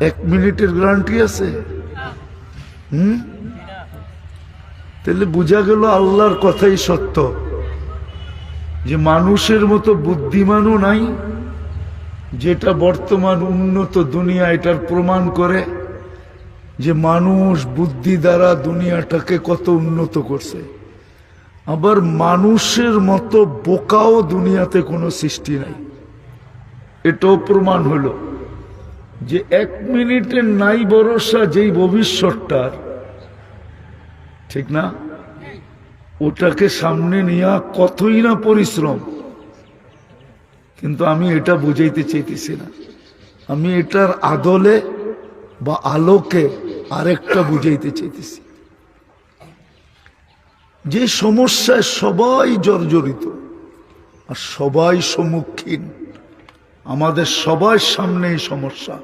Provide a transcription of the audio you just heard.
1 মিনিটের গ্যারান্টি আছে? তাহলে বোঝা গেল আল্লাহর কথাই সত্য, যে মানুষের মতো বুদ্ধিমানও নাই। যেটা বর্তমান উন্নত দুনিয়া এটার প্রমাণ করে যে মানুষ বুদ্ধি দ্বারা দুনিয়াটাকে কত উন্নত করছে। আবার মানুষের মতো বোকাও দুনিয়াতে কোনো সৃষ্টি নাই। এটাও প্রমাণ হলো যে 1 মিনিটের নাই ভরসা যেই ভবিষ্যৎটার, ঠিক না? ওটাকে সামনে নিয়ে কতই না পরিশ্রম। কিন্তু আমি এটা বুঝাইতে চাইতেছি না, আমি এটার আদলে বা আলোকে আরেকটা বুঝাইতে চাইতেছি। যে সমস্যায় সবাই জর্জরিত আর সবাই সম্মুখীন, আমাদের সবার সামনে এই সমস্যা।